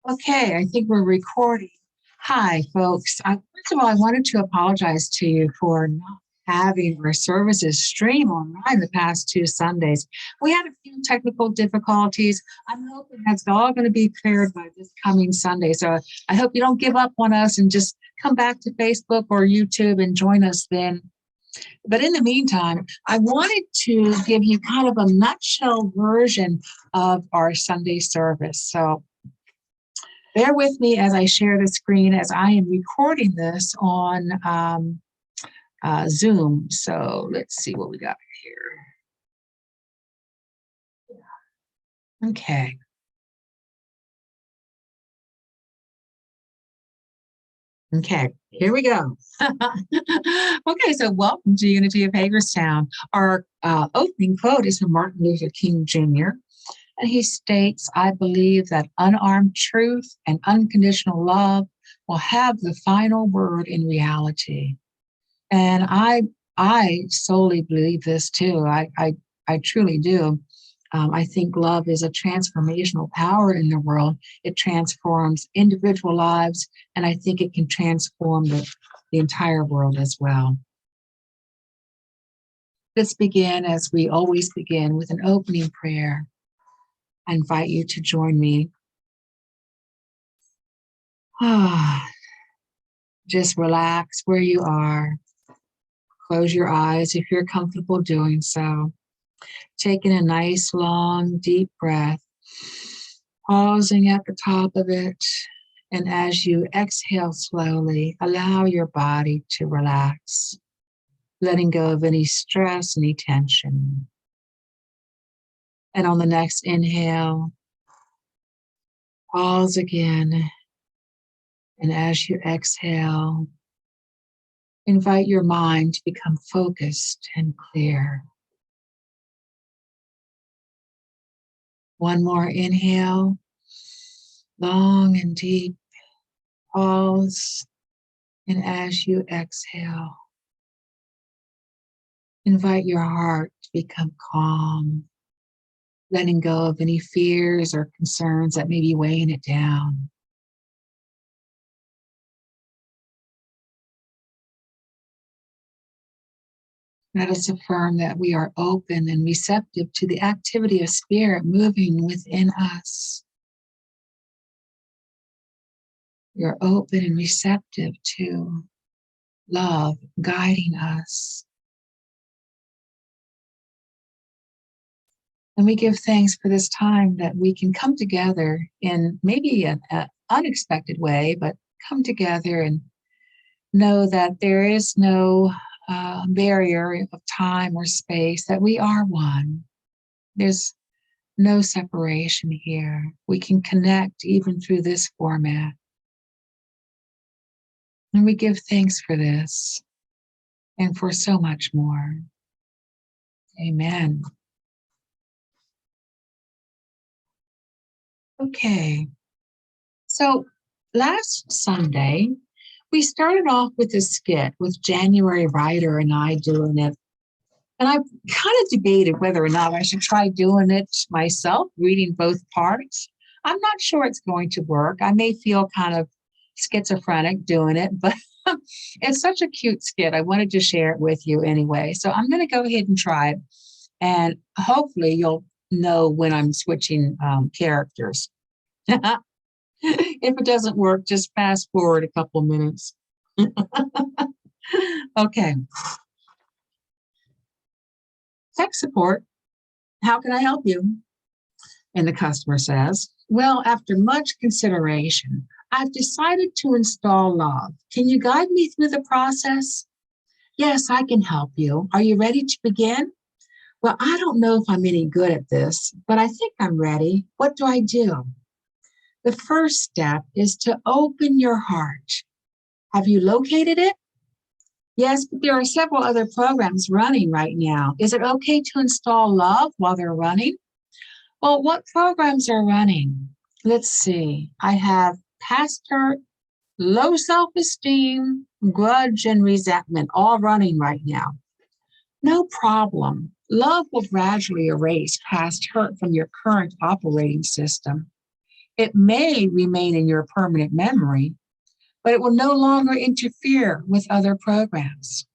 Okay, I think we're recording. Hi, folks. First of all, I wanted to apologize to you for not having our services stream online the past 2 Sundays. We had a few technical difficulties. I'm hoping that's all going to be cleared by this coming Sunday. So I hope you don't give up on us and just come back to Facebook or YouTube and join us then. But in the meantime, I wanted to give you kind of a nutshell version of our Sunday service. So bear with me as I share the screen as I am recording this on Zoom. So let's see what we got here. Okay. Okay, here we go. Okay, so welcome to Unity of Hagerstown. Our opening quote is from Martin Luther King Jr., and he states, "I believe that unarmed truth and unconditional love will have the final word in reality." And I solely believe this too. I truly do. I think love is a transformational power in the world. It transforms individual lives, and I think it can transform the entire world as well. Let's begin as we always begin with an opening prayer. I invite you to join me. Just relax where you are. Close your eyes if you're comfortable doing so. Taking a nice, long, deep breath, pausing at the top of it. And as you exhale slowly, allow your body to relax, letting go of any stress, any tension. And on the next inhale, pause again. And as you exhale, invite your mind to become focused and clear. One more inhale, long and deep. Pause. And as you exhale, invite your heart to become calm, letting go of any fears or concerns that may be weighing it down. Let us affirm that we are open and receptive to the activity of spirit moving within us. You're open and receptive to love guiding us. And we give thanks for this time that we can come together in maybe an unexpected way, but come together and know that there is no barrier of time or space, that we are one. There's no separation here. We can connect even through this format. And we give thanks for this and for so much more. Amen. Okay. So last Sunday, we started off with a skit with January Ryder and I doing it. And I kind of debated whether or not I should try doing it myself, reading both parts. I'm not sure it's going to work. I may feel kind of schizophrenic doing it, but it's such a cute skit. I wanted to share it with you anyway. So I'm going to go ahead and try it. And hopefully you'll know when I'm switching characters. If it doesn't work, just fast forward a couple minutes. Okay. Tech support. How can I help you? And the customer says, "Well, after much consideration, I've decided to install Love. Can you guide me through the process?" "Yes, I can help you. Are you ready to begin?" "Well, I don't know if I'm any good at this, but I think I'm ready. What do I do?" "The first step is to open your heart. Have you located it?" "Yes, but there are several other programs running right now. Is it okay to install Love while they're running?" "Well, what programs are running?" Let's see. I have Past Hurt, Low Self-Esteem, Grudge, and Resentment all running right now. "No problem. Love will gradually erase past hurt from your current operating system. It may remain in your permanent memory, but it will no longer interfere with other programs.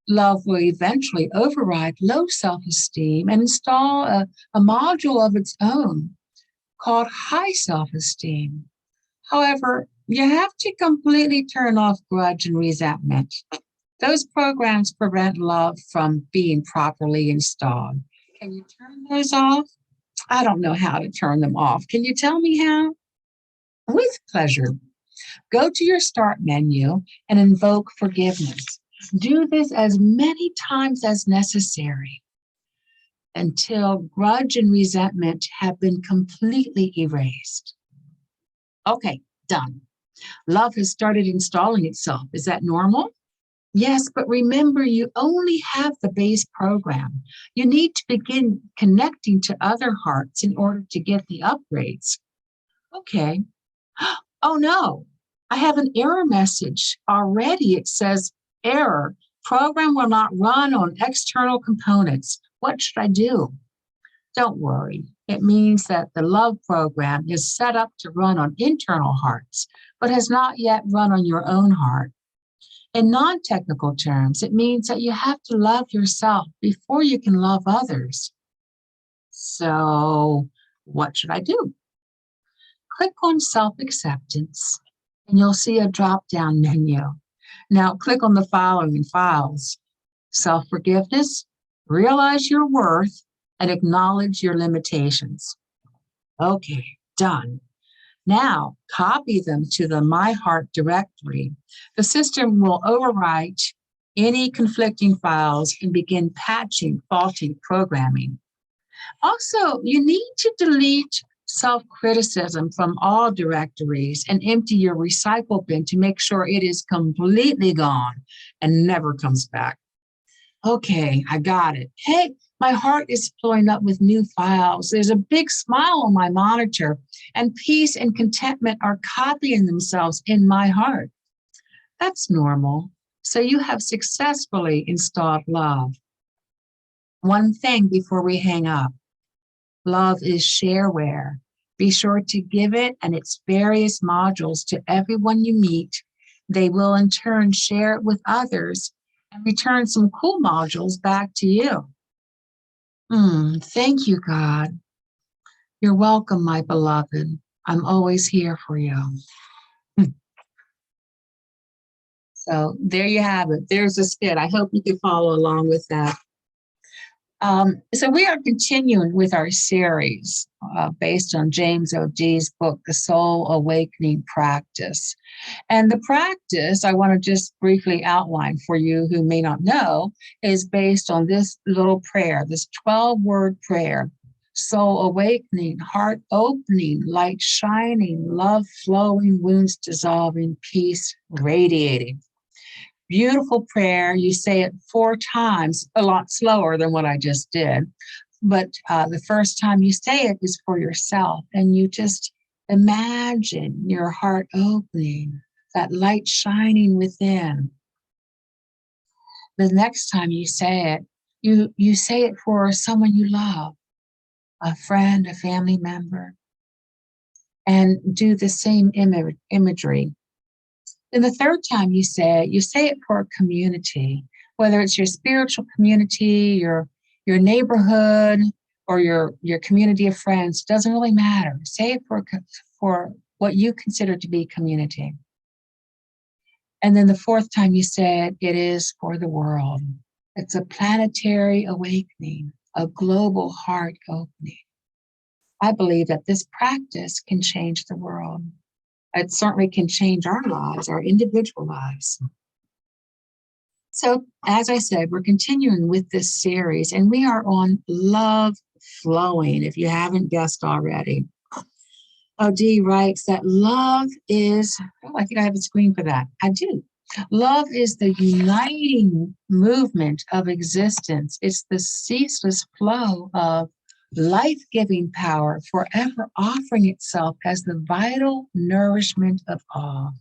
Love will eventually override low self-esteem and install a module of its own called high self-esteem. However, you have to completely turn off grudge and resentment. Those programs prevent love from being properly installed. Can you turn those off? I don't know how to turn them off. Can you tell me how? With pleasure. Go to your start menu and invoke forgiveness. Do this as many times as necessary until grudge and resentment have been completely erased. Okay, done. Love has started installing itself. Is that normal? Yes, but remember, you only have the base program. You need to begin connecting to other hearts in order to get the upgrades. Okay. Oh no, I have an error message already. It says, error, program will not run on external components. What should I do? Don't worry. It means that the love program is set up to run on internal hearts, but has not yet run on your own heart. In non-technical terms, it means that you have to love yourself before you can love others. So, what should I do? Click on self-acceptance, and you'll see a drop-down menu. Now, click on the following files: self-forgiveness, realize your worth, and acknowledge your limitations. Okay, done. Now, copy them to the My Heart directory. The system will overwrite any conflicting files and begin patching faulty programming. Also, you need to delete self-criticism from all directories and empty your recycle bin to make sure it is completely gone and never comes back. Okay, I got it. Hey, my heart is filling up with new files. There's a big smile on my monitor, and peace and contentment are copying themselves in my heart. That's normal. So you have successfully installed love. One thing before we hang up. Love is shareware. Be sure to give it and its various modules to everyone you meet. They will in turn share it with others and return some cool modules back to you. Thank you, God. You're welcome, my beloved. I'm always here for you. So there you have it. There's a skit. I hope you can follow along with that. So we are continuing with our series based on James O.G.'s book, The Soul Awakening Practice. And the practice, I want to just briefly outline for you who may not know, is based on this little prayer, this 12-word prayer: soul awakening, heart opening, light shining, love flowing, wounds dissolving, peace radiating. Beautiful prayer. You say it 4 times, a lot slower than what I just did. But the first time you say it is for yourself, and you just imagine your heart opening, that light shining within. The next time you say it, you say it for someone you love, a friend, a family member, and do the same imagery. Then the third time you say it for a community, whether it's your spiritual community, your neighborhood, or your community of friends. Doesn't really matter. Say it for what you consider to be community. And then the fourth time you say it is for the world. It's a planetary awakening, a global heart opening. I believe that this practice can change the world. It certainly can change our lives, our individual lives. So, as I said, we're continuing with this series, and we are on love flowing, if you haven't guessed already. O.D. writes that love is, I think I have a screen for that. I do. Love is the uniting movement of existence. It's the ceaseless flow of life-giving power, forever offering itself as the vital nourishment of all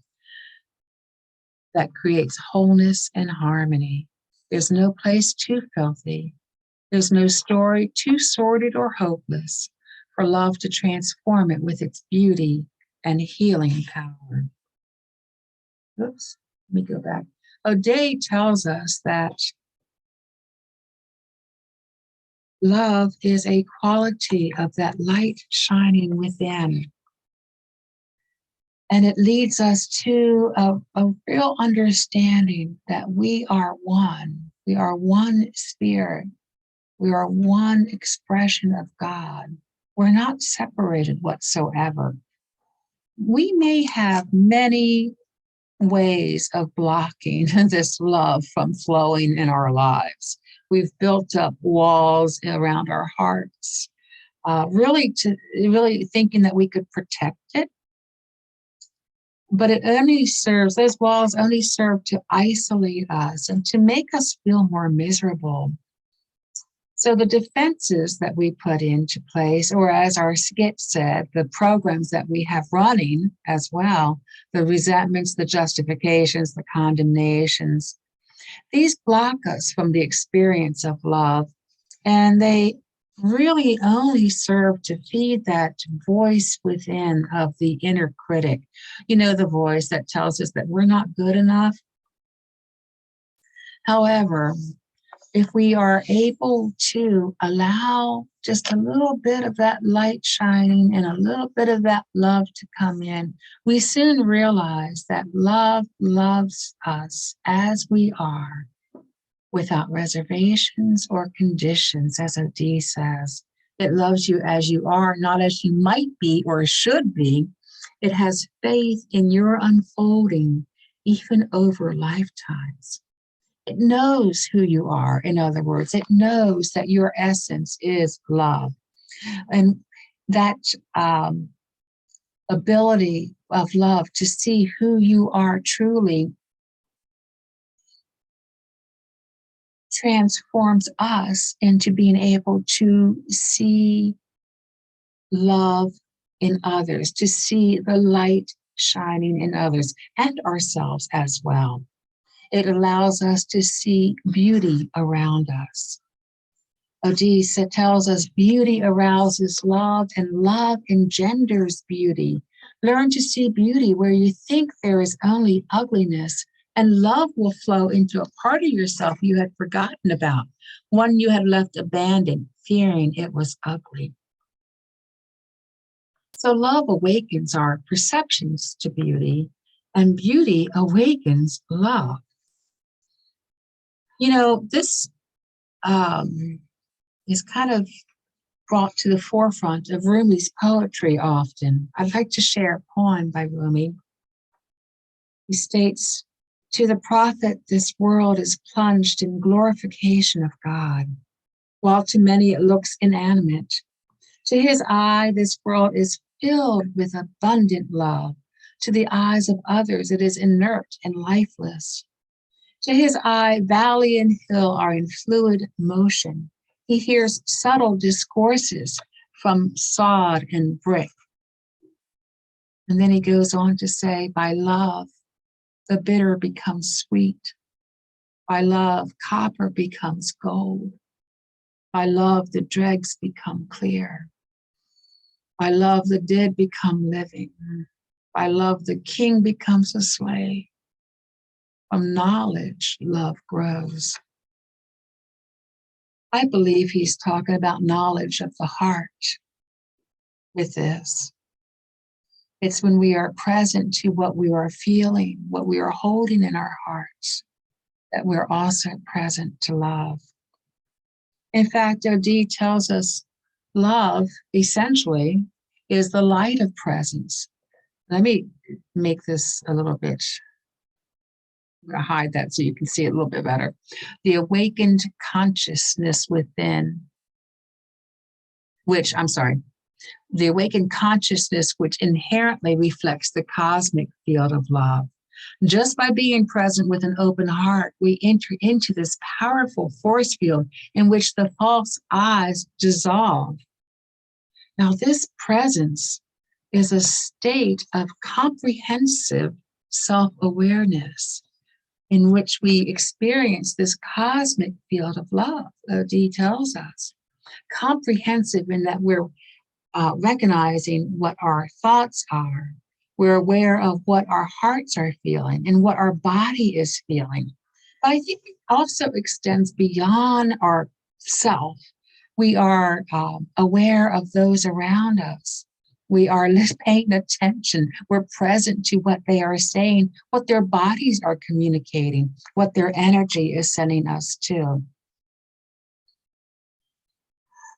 that creates wholeness and harmony. There's no place too filthy. There's no story too sordid or hopeless. for love to transform it with its beauty and healing power. Oops, let me go back. O'Day tells us that love is a quality of that light shining within. And it leads us to a real understanding that we are one. We are one spirit. We are one expression of God. We're not separated whatsoever. We may have many ways of blocking this love from flowing in our lives. We've built up walls around our hearts, really thinking that we could protect it. But those walls only serve to isolate us and to make us feel more miserable. So the defenses that we put into place, or as our skit said, the programs that we have running as well, the resentments, the justifications, the condemnations, these block us from the experience of love. And they really only serve to feed that voice within of the inner critic. You know, the voice that tells us that we're not good enough. However, if we are able to allow just a little bit of that light shining and a little bit of that love to come in, we soon realize that love loves us as we are, without reservations or conditions, as O.D. says. It loves you as you are, not as you might be or should be. It has faith in your unfolding, even over lifetimes. It knows who you are. In other words, it knows that your essence is love. And that ability of love to see who you are truly transforms us into being able to see love in others, to see the light shining in others and ourselves as well. It allows us to see beauty around us. O.D. tells us beauty arouses love and love engenders beauty. Learn to see beauty where you think there is only ugliness, and love will flow into a part of yourself you had forgotten about, one you had left abandoned, fearing it was ugly. So love awakens our perceptions to beauty, and beauty awakens love. You know, this is kind of brought to the forefront of Rumi's poetry often. I'd like to share a poem by Rumi. He states, "To the prophet, this world is plunged in glorification of God, while to many it looks inanimate. To his eye, this world is filled with abundant love. To the eyes of others, it is inert and lifeless. To his eye, valley and hill are in fluid motion. He hears subtle discourses from sod and brick." And then he goes on to say, "By love, the bitter becomes sweet. By love, copper becomes gold. By love, the dregs become clear. By love, the dead become living. By love, the king becomes a slave. From knowledge, love grows." I believe he's talking about knowledge of the heart with this. It's when we are present to what we are feeling, what we are holding in our hearts, that we're also present to love. In fact, O.D. tells us love, essentially, is the light of presence. Let me make this a little bit, I'm going to hide that so you can see it a little bit better. The awakened consciousness within, the awakened consciousness which inherently reflects the cosmic field of love. Just by being present with an open heart, we enter into this powerful force field in which the false eyes dissolve. Now, this presence is a state of comprehensive self-awareness in which we experience this cosmic field of love, O.D. tells us. Comprehensive in that we're recognizing what our thoughts are. We're aware of what our hearts are feeling and what our body is feeling. But I think it also extends beyond our self. We are aware of those around us. We are paying attention. We're present to what they are saying, what their bodies are communicating, what their energy is sending us to.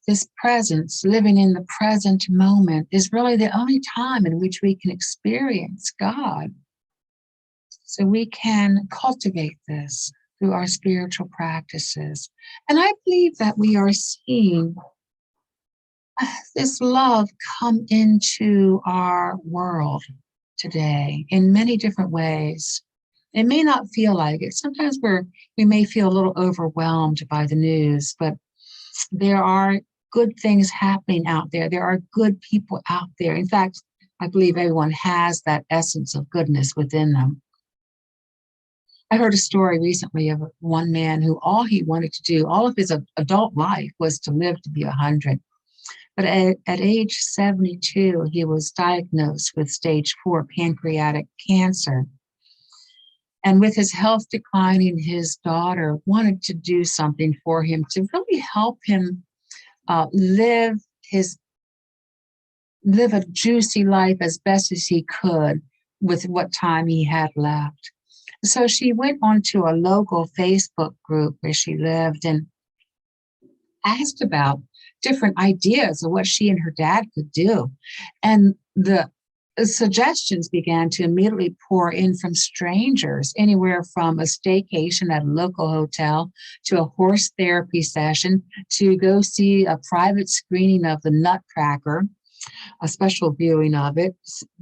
This presence, living in the present moment, is really the only time in which we can experience God. So we can cultivate this through our spiritual practices. And I believe that we are seeing this love come into our world today in many different ways. It may not feel like it. Sometimes we may feel a little overwhelmed by the news, but there are good things happening out there. There are good people out there. In fact, I believe everyone has that essence of goodness within them. I heard a story recently of one man who all he wanted to do, all of his adult life, was to live to be 100. But at age 72, he was diagnosed with stage 4 pancreatic cancer. And with his health declining, his daughter wanted to do something for him to really help him live a juicy life as best as he could with what time he had left. So she went onto a local Facebook group where she lived and asked about different ideas of what she and her dad could do. And the suggestions began to immediately pour in from strangers, anywhere from a staycation at a local hotel to a horse therapy session to go see a private screening of the Nutcracker, a special viewing of it,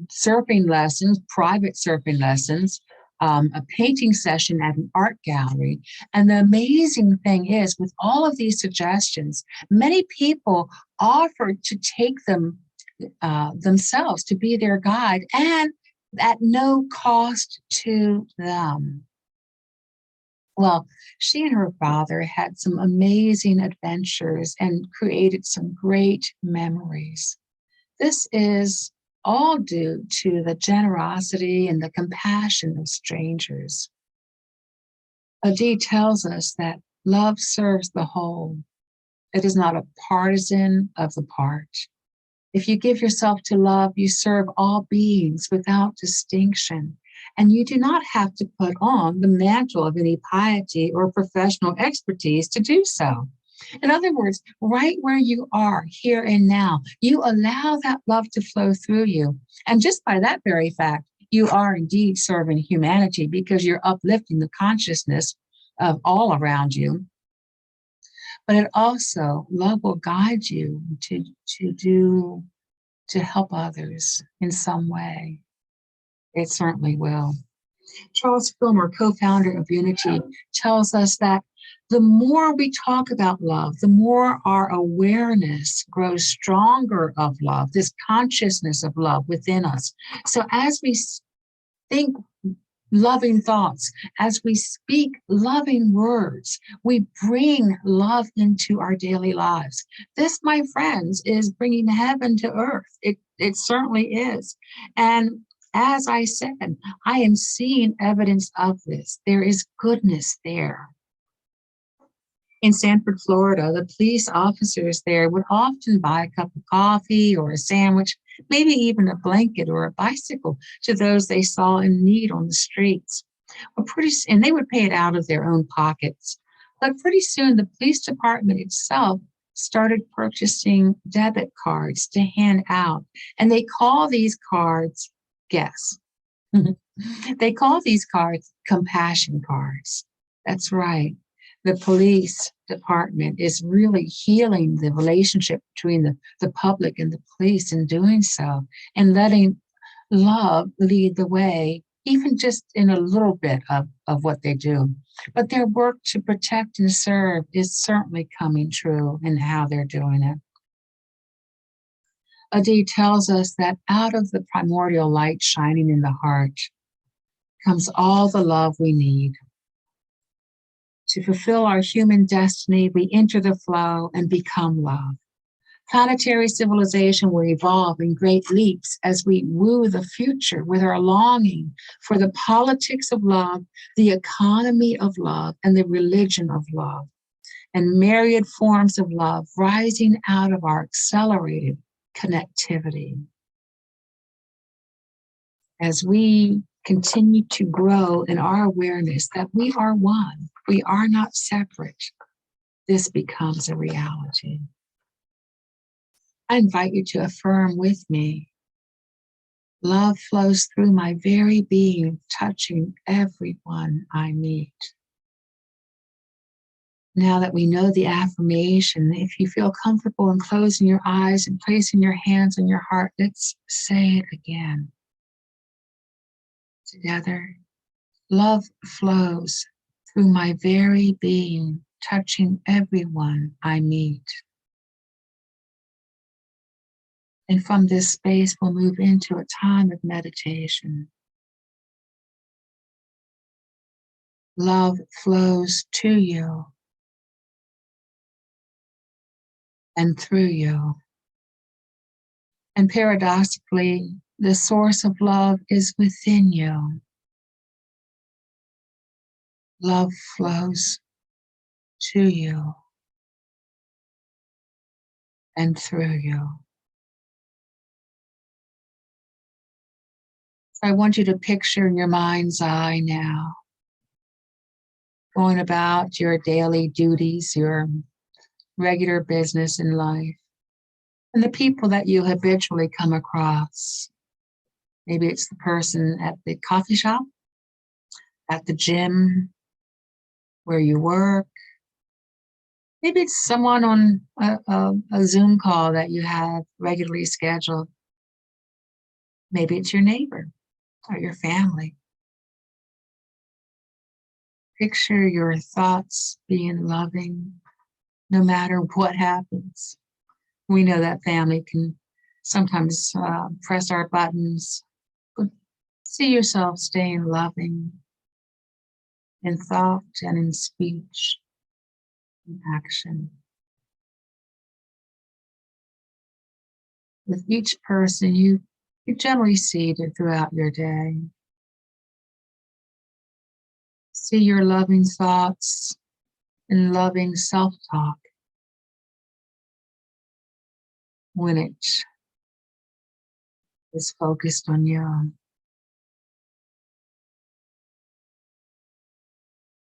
surfing lessons, private surfing lessons, a painting session at an art gallery. And the amazing thing is, with all of these suggestions, many people offered to take them themselves to be their guide, and at no cost to them. Well, she and her father had some amazing adventures and created some great memories. This is all due to the generosity and the compassion of strangers. Adi tells us that love serves the whole. It is not a partisan of the part. If you give yourself to love, you serve all beings without distinction, and you do not have to put on the mantle of any piety or professional expertise to do so. In other words, right where you are, here and now, you allow that love to flow through you. And just by that very fact, you are indeed serving humanity because you're uplifting the consciousness of all around you. But it also, love will guide you to help others in some way. It certainly will. Charles Fillmore, co-founder of Unity, tells us that the more we talk about love, the more our awareness grows stronger of love, this consciousness of love within us. So as we think loving thoughts, as we speak loving words, we bring love into our daily lives. This, my friends, is bringing heaven to earth. It certainly is. And as I said, I am seeing evidence of this. There is goodness there. In Sanford, Florida, the police officers there would often buy a cup of coffee or a sandwich, maybe even a blanket or a bicycle to those they saw in need on the streets. And they would pay it out of their own pockets. But pretty soon, the police department itself started purchasing debit cards to hand out. And they call these cards, guess, they call these cards compassion cards. That's right. The police department is really healing the relationship between the public and the police in doing so, and letting love lead the way, even just in a little bit of what they do. But their work to protect and serve is certainly coming true in how they're doing it. Adi tells us that out of the primordial light shining in the heart comes all the love we need. To fulfill our human destiny, we enter the flow and become love. Planetary civilization will evolve in great leaps as we woo the future with our longing for the politics of love, the economy of love, and the religion of love, and myriad forms of love rising out of our accelerated connectivity. As we continue to grow in our awareness that we are one, we are not separate, this becomes a reality. I invite you to affirm with me, love flows through my very being, touching everyone I meet. Now that we know the affirmation, if you feel comfortable in closing your eyes and placing your hands on your heart, let's say it again. Together, love flows through my very being, touching everyone I meet. And from this space, we'll move into a time of meditation. Love flows to you and through you. And paradoxically, the source of love is within you. Love flows to you and through you. So I want you to picture in your mind's eye now, going about your daily duties, your regular business in life, and the people that you habitually come across. Maybe it's the person at the coffee shop, at the gym, where you work. Maybe it's someone on a Zoom call that you have regularly scheduled. Maybe it's your neighbor or your family. Picture your thoughts being loving no matter what happens. We know that family can sometimes press our buttons, but see yourself staying loving in thought and in speech and action. With each person you generally see throughout your day. See your loving thoughts and loving self-talk when it is focused on you.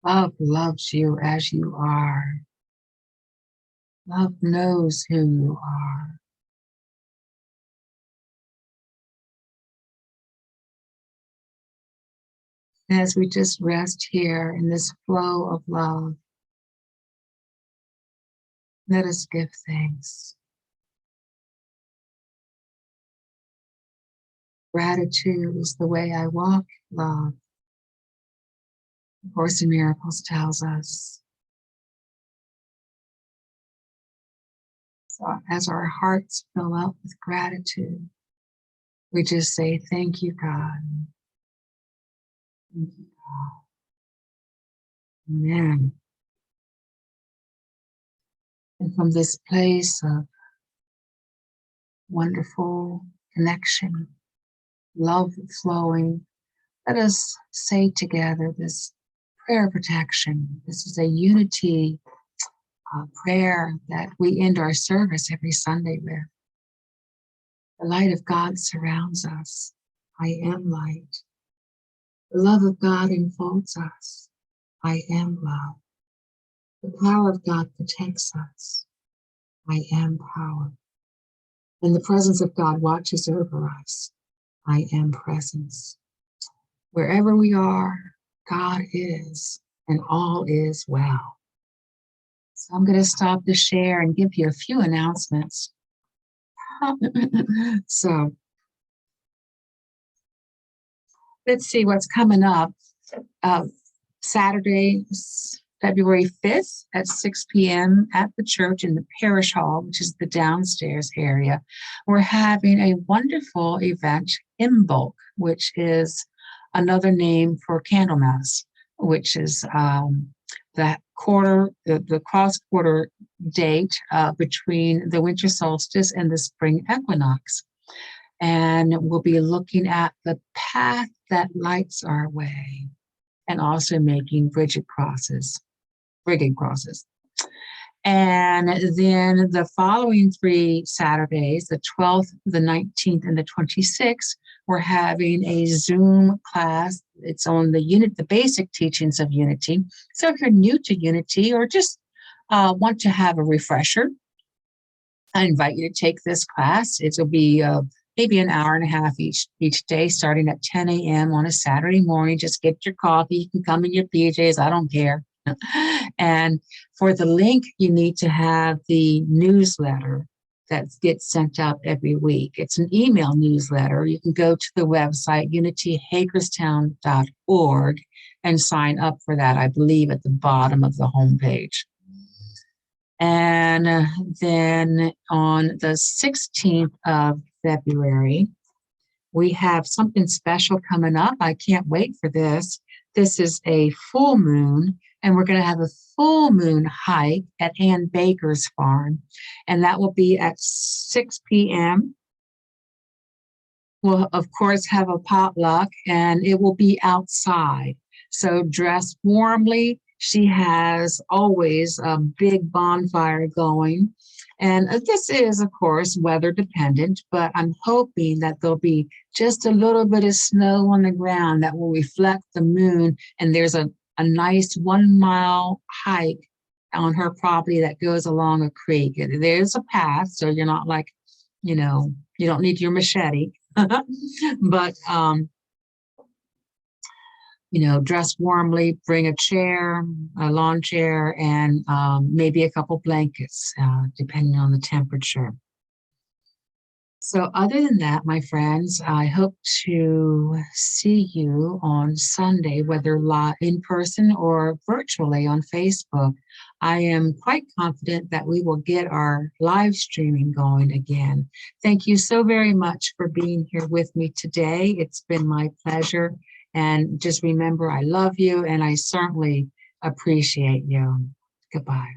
Love loves you as you are. Love knows who you are. As we just rest here in this flow of love, let us give thanks. Gratitude is the way I walk, love. The Course in Miracles tells us. So as our hearts fill up with gratitude, we just say, thank you, God. Thank you, God. Amen. And from this place of wonderful connection, love flowing, let us say together this prayer of protection. This is a unity prayer that we end our service every Sunday with. The light of God surrounds us. I am light. The love of God enfolds us. I am love. The power of God protects us. I am power. And the presence of God watches over us. I am presence. Wherever we are, God is, and all is well. So I'm going to stop the share and give you a few announcements. So let's see what's coming up. Saturday, February 5th at 6 p.m. at the church in the parish hall, which is the downstairs area. We're having a wonderful event, Imbolc, which is another name for Candlemas, which is the the cross quarter date between the winter solstice and the spring equinox. And we'll be looking at the path that lights our way and also making brigid crosses. And then the following 3 Saturdays, the 12th, the 19th, and the 26th, we're having a Zoom class. It's on the basic teachings of Unity. So if you're new to Unity or just want to have a refresher, I invite you to take this class. It'll be maybe an hour and a half each day, starting at 10 a.m. on a Saturday morning. Just get your coffee. You can come in your PJs. I don't care. And for the link, you need to have the newsletter that gets sent out every week. It's an email newsletter. You can go to the website, unityhagerstown.org, and sign up for that, I believe, at the bottom of the homepage. And then on the 16th of February, we have something special coming up. I can't wait for this. This is a full moon, and we're going to have a full moon hike at Ann Baker's farm, and that will be at 6 p.m. We'll, of course, have a potluck, and it will be outside. So dress warmly. She has always a big bonfire going. And this is, of course, weather dependent, but I'm hoping that there'll be just a little bit of snow on the ground that will reflect the moon. And there's a nice 1 mile hike on her property that goes along a creek. There's a path, so you're not like, you don't need your machete. But dress warmly, bring a chair, a lawn chair, and maybe a couple blankets, depending on the temperature. So other than that, my friends, I hope to see you on Sunday, whether live in person or virtually on Facebook. I am quite confident that we will get our live streaming going again. Thank you so very much for being here with me today. It's been my pleasure. And just remember, I love you and I certainly appreciate you. Goodbye.